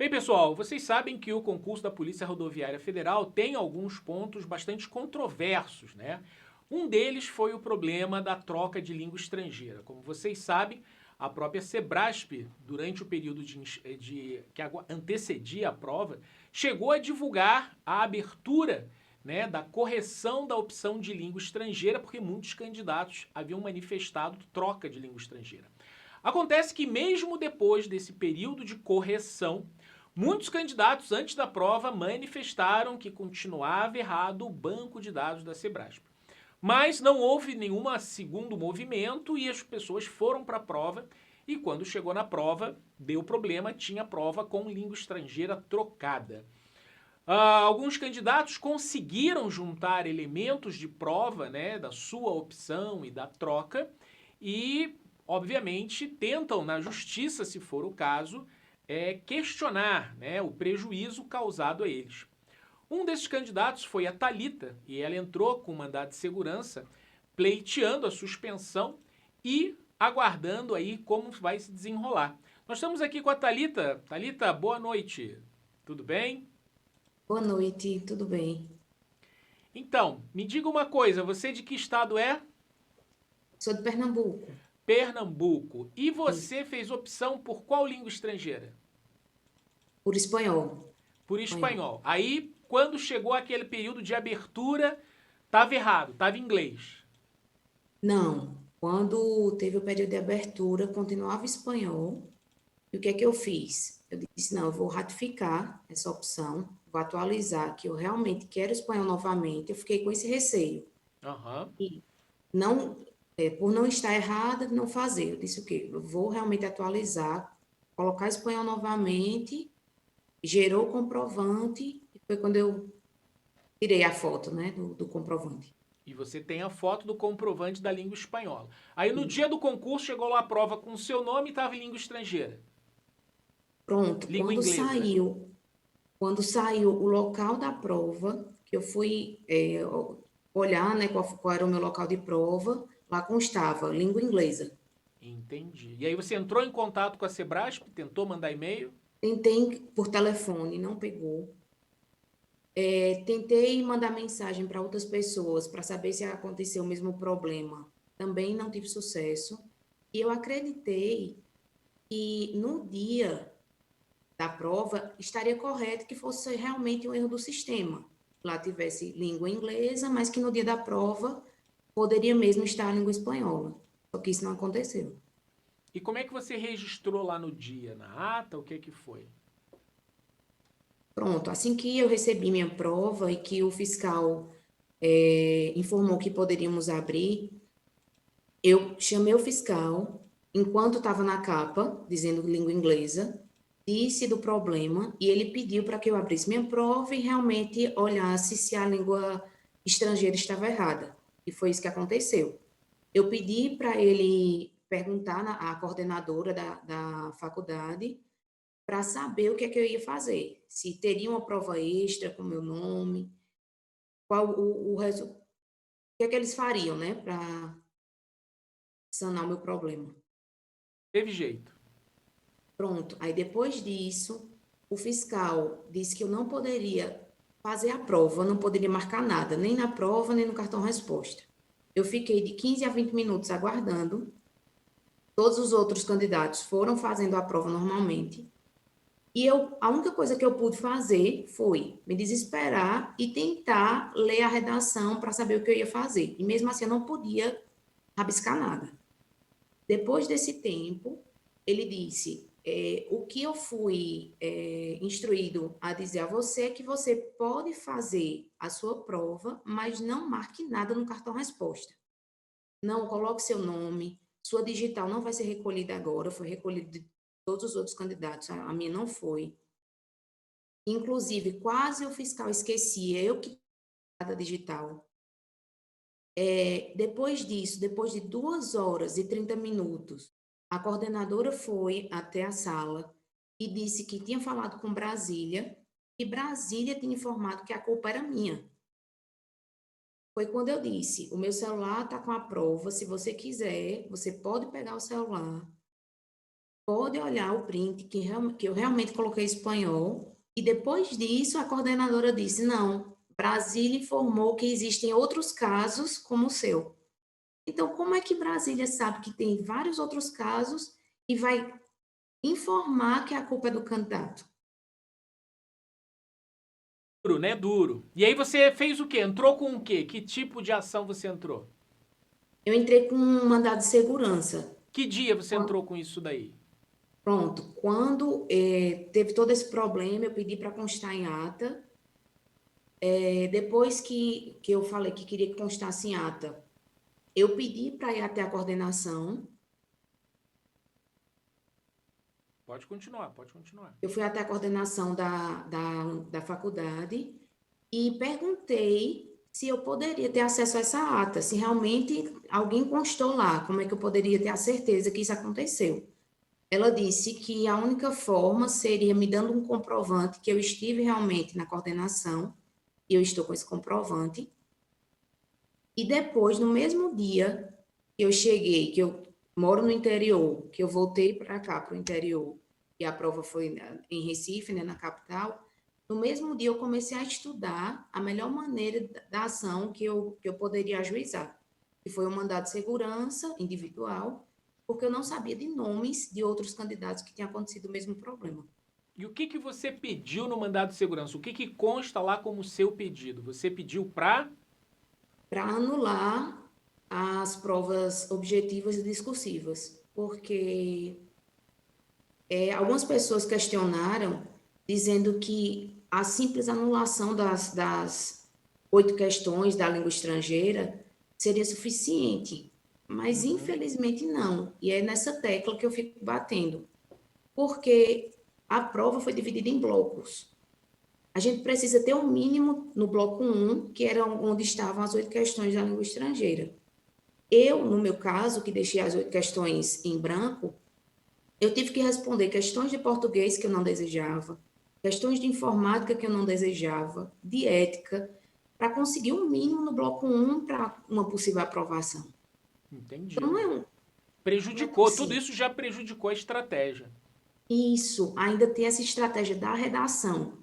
Bem, pessoal, vocês sabem que o concurso da Polícia Rodoviária Federal tem alguns pontos bastante controversos, né? Um deles foi o problema da troca de língua estrangeira. Como vocês sabem, a própria Sebrasp, durante o período que antecedia a prova, chegou a divulgar a abertura, né, da correção da opção de língua estrangeira, porque muitos candidatos haviam manifestado troca de língua estrangeira. Acontece que mesmo depois desse período de correção, muitos candidatos antes da prova manifestaram que continuava errado o banco de dados da Sebrasp. Mas não houve nenhum segundo movimento e as pessoas foram para a prova e quando chegou na prova, deu problema, tinha prova com língua estrangeira trocada. Alguns candidatos conseguiram juntar elementos de prova, né, da sua opção e da troca e, obviamente, tentam na justiça, se for o caso, questionar, né, o prejuízo causado a eles. Um desses candidatos foi a Thalita e ela entrou com mandado de segurança pleiteando a suspensão e aguardando aí como vai se desenrolar. Nós estamos aqui com a Thalita. Thalita, boa noite. Tudo bem? Boa noite, tudo bem? Então, me diga uma coisa, você de que estado é? Sou de Pernambuco. Pernambuco. E Isso. você fez opção por qual língua estrangeira? Por espanhol. Por Espanhol. espanhol. Aí, quando chegou aquele período de abertura, estava errado, estava em inglês. Não, quando teve o período de abertura, continuava espanhol. E o que é que eu fiz? Eu disse, não, eu vou ratificar essa opção, vou atualizar que eu realmente quero espanhol novamente. Eu fiquei com esse receio. Aham. E não, por não estar errada, não fazer. Eu disse o quê? Eu vou realmente atualizar, colocar espanhol novamente, gerou o comprovante, e foi quando eu tirei a foto, né, do comprovante. E você tem a foto do comprovante da língua espanhola. Aí no dia Isso. do concurso chegou lá a prova com o seu nome e estava em língua estrangeira. Pronto, Língua inglesa, né? quando saiu o local da prova, que eu fui olhar, né, qual era o meu local de prova, lá constava língua inglesa. Entendi. E aí você entrou em contato com a Sebrasp, tentou mandar e-mail? Tentei por telefone, não pegou. Tentei mandar mensagem para outras pessoas para saber se aconteceu o mesmo problema. Também não tive sucesso. E eu acreditei que no dia da prova, estaria correto que fosse realmente um erro do sistema. Lá tivesse língua inglesa, mas que no dia da prova poderia mesmo estar a língua espanhola. Só que isso não aconteceu. E como é que você registrou lá no dia? Na ata? O que é que foi? Pronto, assim que eu recebi minha prova e que o fiscal informou que poderíamos abrir, eu chamei o fiscal, enquanto estava na capa, dizendo língua inglesa, disse do problema e ele pediu para que eu abrisse minha prova e realmente olhasse se a língua estrangeira estava errada. E foi isso que aconteceu. Eu pedi para ele perguntar à coordenadora da faculdade para saber o que é que eu ia fazer. Se teria uma prova extra com meu nome, qual o que é que eles fariam, né, para sanar o meu problema. Teve jeito. Pronto. Aí depois disso, o fiscal disse que eu não poderia fazer a prova, não poderia marcar nada, nem na prova, nem no cartão resposta. Eu fiquei de 15 a 20 minutos aguardando. Todos os outros candidatos foram fazendo a prova normalmente. E a única coisa que eu pude fazer foi me desesperar e tentar ler a redação para saber o que eu ia fazer. E mesmo assim eu não podia rabiscar nada. Depois desse tempo, ele disse: o que eu fui instruído a dizer a você é que você pode fazer a sua prova, mas não marque nada no cartão resposta. Não coloque seu nome, sua digital não vai ser recolhida agora, foi recolhida de todos os outros candidatos, a minha não foi. Inclusive, quase o fiscal esquecia, eu que cada digital. Depois disso, depois de 2 horas e 30 minutos, a coordenadora foi até a sala e disse que tinha falado com Brasília e Brasília tinha informado que a culpa era minha. Foi quando eu disse: o meu celular está com a prova, se você quiser, você pode pegar o celular pode olhar o print que eu realmente coloquei espanhol, e depois disso a coordenadora disse: não, Brasília informou que existem outros casos como o seu. Então, como é que Brasília sabe que tem vários outros casos e vai informar que a culpa é do candidato? Duro, né? Duro. E aí você fez o quê? Entrou com o quê? Que tipo de ação você entrou? Eu entrei com um mandado de segurança. Que dia você entrou com isso daí? Pronto, quando teve todo esse problema, eu pedi para constar em ata. Depois que eu falei que queria que constasse em ata, eu pedi para ir até a coordenação. Pode continuar, pode continuar. Eu fui até a coordenação da faculdade e perguntei se eu poderia ter acesso a essa ata, se realmente alguém constou lá, como é que eu poderia ter a certeza que isso aconteceu. Ela disse que a única forma seria me dando um comprovante que eu estive realmente na coordenação, e eu estou com esse comprovante. E depois, no mesmo dia que eu cheguei, que eu moro no interior, que eu voltei para cá, para o interior, e a prova foi em Recife, né, na capital, no mesmo dia eu comecei a estudar a melhor maneira da ação que eu poderia ajuizar, que foi um mandado de segurança individual, porque eu não sabia de nomes de outros candidatos que tinham acontecido o mesmo problema. E o que que você pediu no mandado de segurança? O que que consta lá como seu pedido? Você pediu para Para anular as provas objetivas e discursivas, porque algumas pessoas questionaram, dizendo que a simples anulação das 8 questões da língua estrangeira seria suficiente, mas infelizmente não. E é nessa tecla que eu fico batendo, porque a prova foi dividida em blocos. A gente precisa ter um mínimo no bloco 1, que era onde estavam as 8 questões da língua estrangeira. Eu, no meu caso, que deixei as 8 questões em branco, eu tive que responder questões de português que eu não desejava, questões de informática que eu não desejava, de ética, para conseguir um mínimo no bloco 1 para uma possível aprovação. Então, Entendi. não é Prejudicou, tudo possível. isso já prejudicou a estratégia. Isso, ainda tem essa estratégia da redação.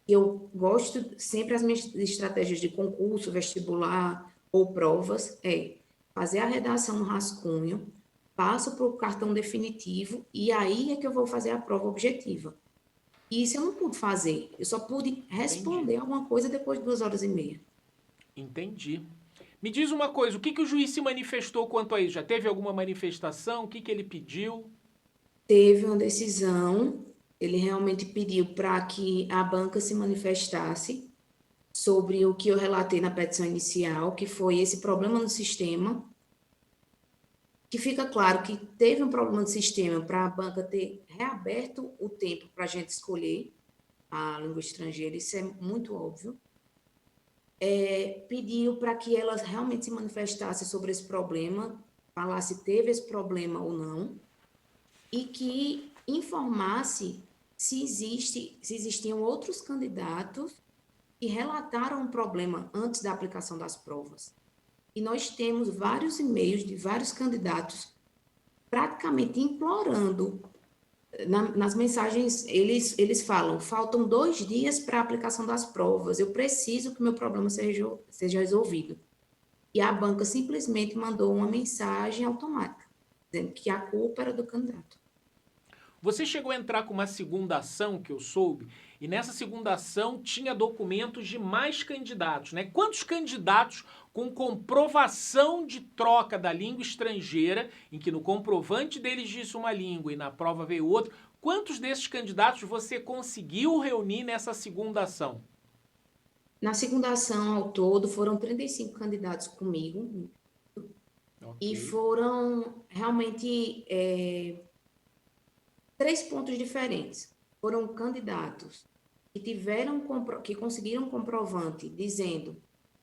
Eu gosto sempre as minhas estratégias de concurso, vestibular ou provas, fazer a redação no rascunho, passo para o cartão definitivo e aí é que eu vou fazer a prova objetiva. E isso eu não pude fazer, eu só pude Entendi. responder alguma coisa depois de 2 horas e meia. Entendi. Me diz uma coisa, o que que o juiz se manifestou quanto a isso? Já teve alguma manifestação? O que que ele pediu? Teve uma decisão, ele realmente pediu para que a banca se manifestasse sobre o que eu relatei na petição inicial, que foi esse problema no sistema, que fica claro que teve um problema no sistema para a banca ter reaberto o tempo para a gente escolher a língua estrangeira, isso é muito óbvio. Pediu para que ela realmente se manifestasse sobre esse problema, falasse se teve esse problema ou não, e que informasse se existiam outros candidatos que relataram um problema antes da aplicação das provas. E nós temos vários e-mails de vários candidatos praticamente implorando. Nas mensagens, eles falam: faltam 2 dias para a aplicação das provas, eu preciso que o meu problema seja resolvido. E a banca simplesmente mandou uma mensagem automática, dizendo que a culpa era do candidato. Você chegou a entrar com uma segunda ação, que eu soube, e nessa segunda ação tinha documentos de mais candidatos, né? Quantos candidatos com comprovação de troca da língua estrangeira, em que no comprovante deles disse uma língua e na prova veio outra, quantos desses candidatos você conseguiu reunir nessa segunda ação? Na segunda ação, ao todo, foram 35 candidatos comigo, Ok. e foram realmente 3 pontos diferentes. Foram candidatos que conseguiram um comprovante dizendo: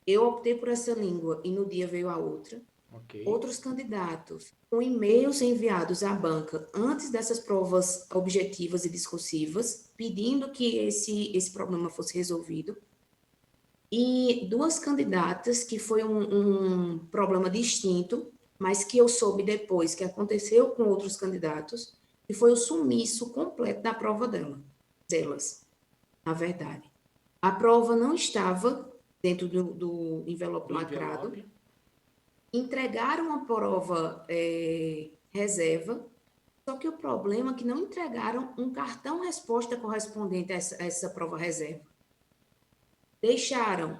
eu optei por essa língua e no dia veio a outra. Ok. Outros candidatos com e-mails enviados à banca antes dessas provas objetivas e discursivas, pedindo que esse problema fosse resolvido. E 2 candidatas que foi um problema distinto, mas que eu soube depois que aconteceu com outros candidatos, e foi o sumiço completo da prova delas, na verdade. A prova não estava dentro do envelope Do lacrado, envelope. entregaram a prova reserva, só que o problema é que não entregaram um cartão resposta correspondente a essa prova reserva. Deixaram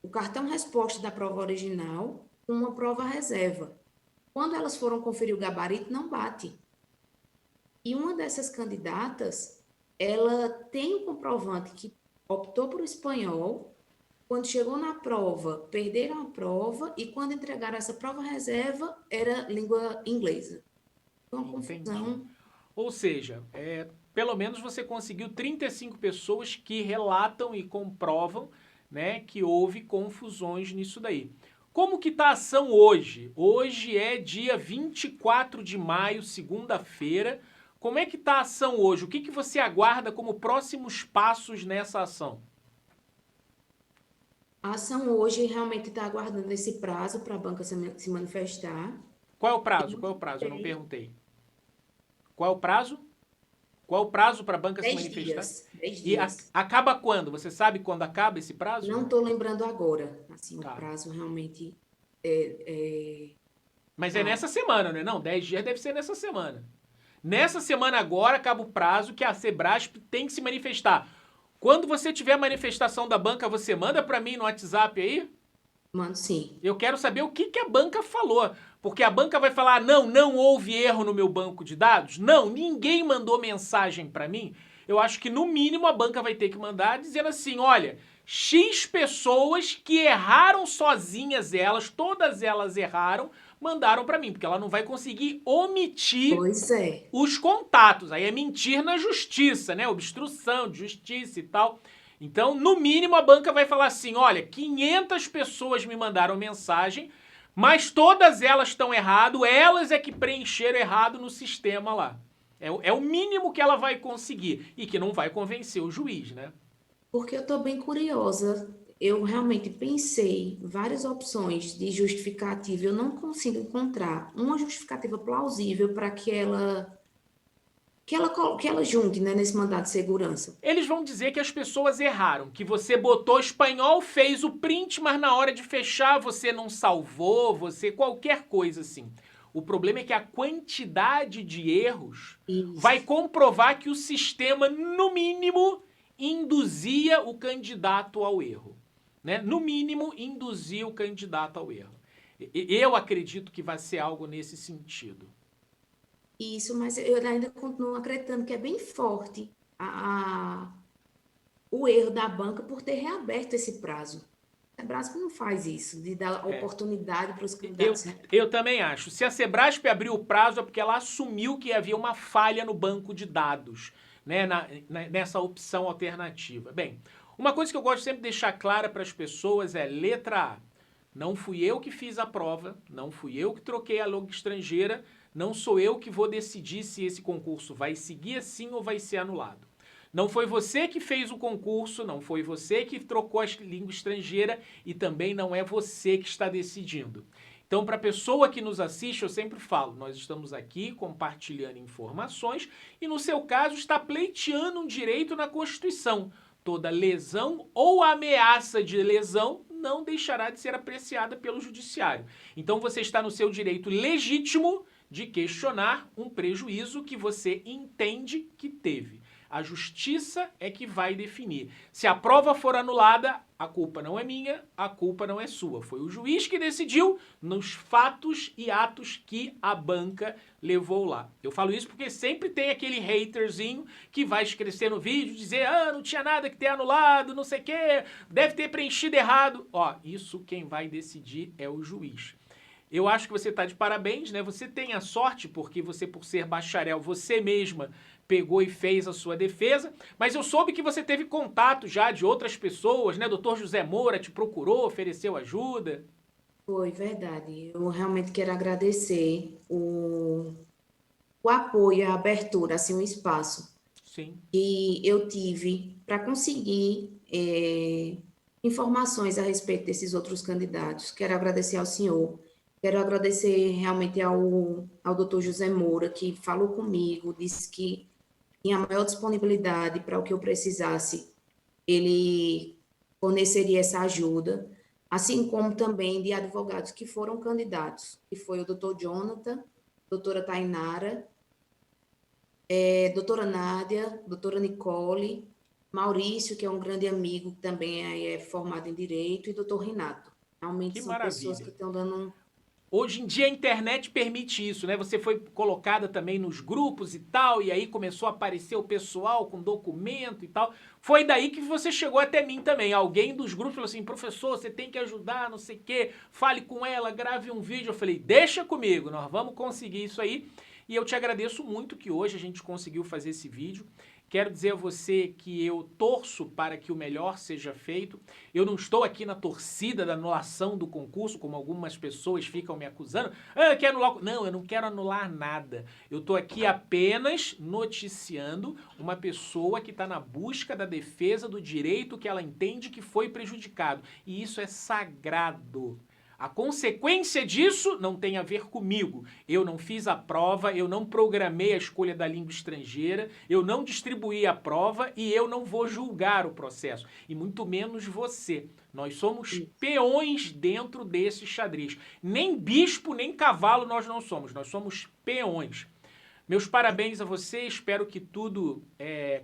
o cartão resposta da prova original com uma prova reserva. Quando elas foram conferir o gabarito, não bate. E uma dessas candidatas, ela tem um comprovante que optou por espanhol, quando chegou na prova, perderam a prova, e quando entregaram essa prova reserva, era língua inglesa. Foi uma Entendi. confusão. Ou seja, pelo menos você conseguiu 35 pessoas que relatam e comprovam, né, que houve confusões nisso daí. Como que tá a ação hoje? Hoje é dia 24 de maio, segunda-feira. Como é que tá a ação hoje? O que você aguarda como próximos passos nessa ação? A ação hoje realmente está aguardando esse prazo para a banca se manifestar. Qual é o prazo? Eu Qual é o prazo? Eu não tenho perguntei. Qual é o prazo? Qual é o prazo para a banca se 10 manifestar? dias, 10 E dias. acaba quando? Você sabe quando acaba esse prazo? Não estou lembrando agora, assim, o Tá. prazo realmente é, Mas é tá. nessa semana, não é não? 10 dias deve ser nessa semana. Nessa semana agora acaba o prazo que a Sebrasp tem que se manifestar. Quando você tiver a manifestação da banca, você manda para mim no WhatsApp aí? Mando sim. Eu quero saber o que a banca falou. Porque a banca vai falar: não, não houve erro no meu banco de dados. Não, ninguém mandou mensagem para mim. Eu acho que no mínimo a banca vai ter que mandar dizendo assim: olha, X pessoas que erraram sozinhas elas, todas elas erraram, mandaram para mim. Porque ela não vai conseguir omitir Pois é. os contatos. Aí é mentir na justiça, né? Obstrução de justiça e tal. Então, no mínimo, a banca vai falar assim: olha, 500 pessoas me mandaram mensagem, mas todas elas estão errado, elas é que preencheram errado no sistema lá. É o mínimo que ela vai conseguir e que não vai convencer o juiz, né? Porque eu estou bem curiosa. Eu realmente pensei várias opções de justificativa. Eu não consigo encontrar uma justificativa plausível para que ela junte, né, nesse mandado de segurança. Eles vão dizer que as pessoas erraram, que você botou espanhol, fez o print, mas na hora de fechar você não salvou, você qualquer coisa assim. O problema é que a quantidade de erros vai Isso. comprovar que o sistema, no mínimo, induzia o candidato ao erro. Né? No mínimo, induzia o candidato ao erro. Eu acredito que vai ser algo nesse sentido. Isso, mas eu ainda continuo acreditando que é bem forte o erro da banca por ter reaberto esse prazo. A Brasco não faz isso, de dar É. oportunidade para os Eu, candidatos. eu também acho. Se a Sebrasp abriu o prazo é porque ela assumiu que havia uma falha no banco de dados, né, nessa opção alternativa. Bem, uma coisa que eu gosto sempre de deixar clara para as pessoas é letra A. Não fui eu que fiz a prova, não fui eu que troquei a logo estrangeira, não sou eu que vou decidir se esse concurso vai seguir assim ou vai ser anulado. Não foi você que fez o concurso, não foi você que trocou a língua estrangeira e também não é você que está decidindo. Então, para a pessoa que nos assiste, eu sempre falo, nós estamos aqui compartilhando informações e, no seu caso, está pleiteando um direito na Constituição. Toda lesão ou ameaça de lesão não deixará de ser apreciada pelo judiciário. Então, você está no seu direito legítimo de questionar um prejuízo que você entende que teve. A justiça é que vai definir. Se a prova for anulada, a culpa não é minha, a culpa não é sua. Foi o juiz que decidiu nos fatos e atos que a banca levou lá. Eu falo isso porque sempre tem aquele haterzinho que vai escrever no vídeo, dizer, não tinha nada que ter anulado, não sei o quê, deve ter preenchido errado. Ó, isso quem vai decidir é o juiz. Eu acho que você está de parabéns, né? Você tem a sorte, porque você, por ser bacharel, você mesma pegou e fez a sua defesa, mas eu soube que você teve contato já de outras pessoas, né? Doutor José Moura te procurou, ofereceu ajuda. Foi verdade. Eu realmente quero agradecer o apoio, a abertura, assim, o espaço Sim. que eu tive para conseguir informações a respeito desses outros candidatos. Quero agradecer ao senhor. Quero agradecer realmente ao doutor José Moura, que falou comigo, disse que tinha a maior disponibilidade para o que eu precisasse, ele forneceria essa ajuda, assim como também de advogados que foram candidatos, que foi o doutor Jonathan, doutora Tainara, doutora Nádia, doutora Nicole, Maurício, que é um grande amigo, que também é formado em Direito, e doutor Renato. Realmente Que são pessoas que maravilha. estão dando Hoje em dia a internet permite isso, né? Você foi colocada também nos grupos e tal, e aí começou a aparecer o pessoal com documento e tal. Foi daí que você chegou até mim também. Alguém dos grupos falou assim, professor, você tem que ajudar, não sei o quê, fale com ela, grave um vídeo. Eu falei, deixa comigo, nós vamos conseguir isso aí. E eu te agradeço muito que hoje a gente conseguiu fazer esse vídeo. Quero dizer a você que eu torço para que o melhor seja feito. Eu não estou aqui na torcida da anulação do concurso, como algumas pessoas ficam me acusando. Ah, quer anular... Não, eu não quero anular nada. Eu estou aqui apenas noticiando uma pessoa que está na busca da defesa do direito que ela entende que foi prejudicado. E isso é sagrado. A consequência disso não tem a ver comigo. Eu não fiz a prova, eu não programei a escolha da língua estrangeira, eu não distribuí a prova e eu não vou julgar o processo. E muito menos você. Nós somos peões dentro desse xadrez. Nem bispo, nem cavalo nós não somos. Nós somos peões. Meus parabéns a você, espero que tudo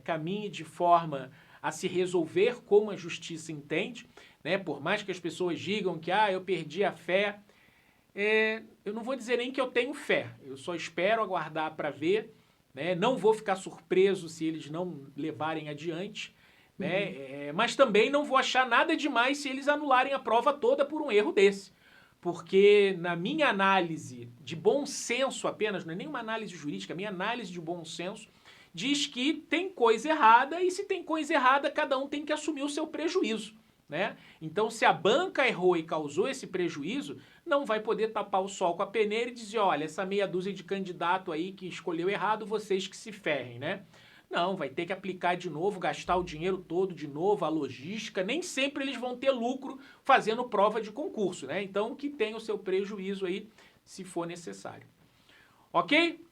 caminhe de forma a se resolver como a justiça entende, né? Por mais que as pessoas digam que eu perdi a fé, eu não vou dizer nem que eu tenho fé, eu só espero aguardar para ver, né? Não vou ficar surpreso se eles não levarem adiante, né? Mas também não vou achar nada demais se eles anularem a prova toda por um erro desse. Porque na minha análise de bom senso apenas, não é nem uma análise jurídica, a minha análise de bom senso diz que tem coisa errada e se tem coisa errada, cada um tem que assumir o seu prejuízo, né? Então, se a banca errou e causou esse prejuízo, não vai poder tapar o sol com a peneira e dizer, olha, essa meia dúzia de candidato aí que escolheu errado, vocês que se ferrem, né? Não, vai ter que aplicar de novo, gastar o dinheiro todo de novo, a logística. Nem sempre eles vão ter lucro fazendo prova de concurso, né? Então, que tenha o seu prejuízo aí, se for necessário. Ok?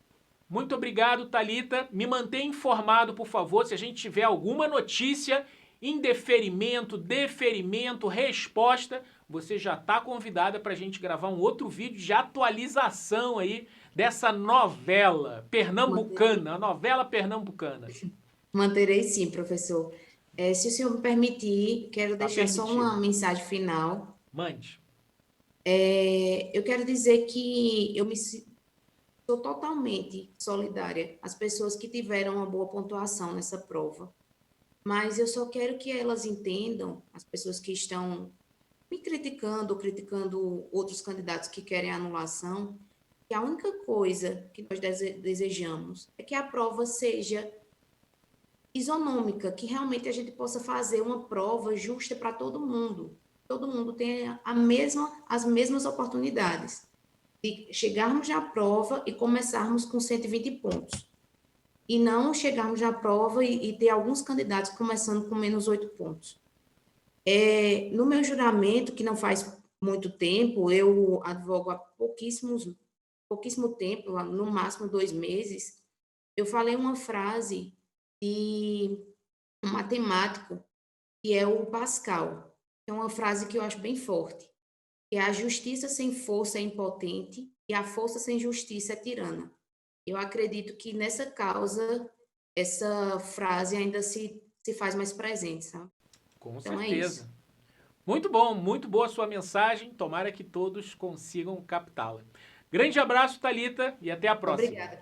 Muito obrigado, Thalita. Me mantenha informado, por favor, se a gente tiver alguma notícia, indeferimento, deferimento, resposta, você já está convidada para a gente gravar um outro vídeo de atualização aí dessa novela pernambucana, a novela pernambucana. manterei sim, professor. Se o senhor me permitir, quero Está deixar só uma permitido. mensagem final. Mande. Eu quero dizer que eu me sou totalmente solidária às pessoas que tiveram uma boa pontuação nessa prova, mas eu só quero que elas entendam, as pessoas que estão me criticando ou criticando outros candidatos que querem anulação, que a única coisa que nós desejamos é que a prova seja isonômica, que realmente a gente possa fazer uma prova justa para todo mundo tenha as mesmas oportunidades de chegarmos na prova e começarmos com 120 pontos. E não chegarmos na prova e ter alguns candidatos começando com menos 8 pontos. No meu juramento, que não faz muito tempo, eu advogo há pouquíssimo tempo, no máximo 2 meses, eu falei uma frase de um matemático, que é o Pascal. É uma frase que eu acho bem forte, que é: a justiça sem força é impotente e a força sem justiça é tirana. Eu acredito que nessa causa, essa frase ainda se faz mais presente, sabe? Com Então é isso. certeza. Muito bom, muito boa a sua mensagem. Tomara que todos consigam captá-la. Grande abraço, Thalita, e até a próxima. Obrigada.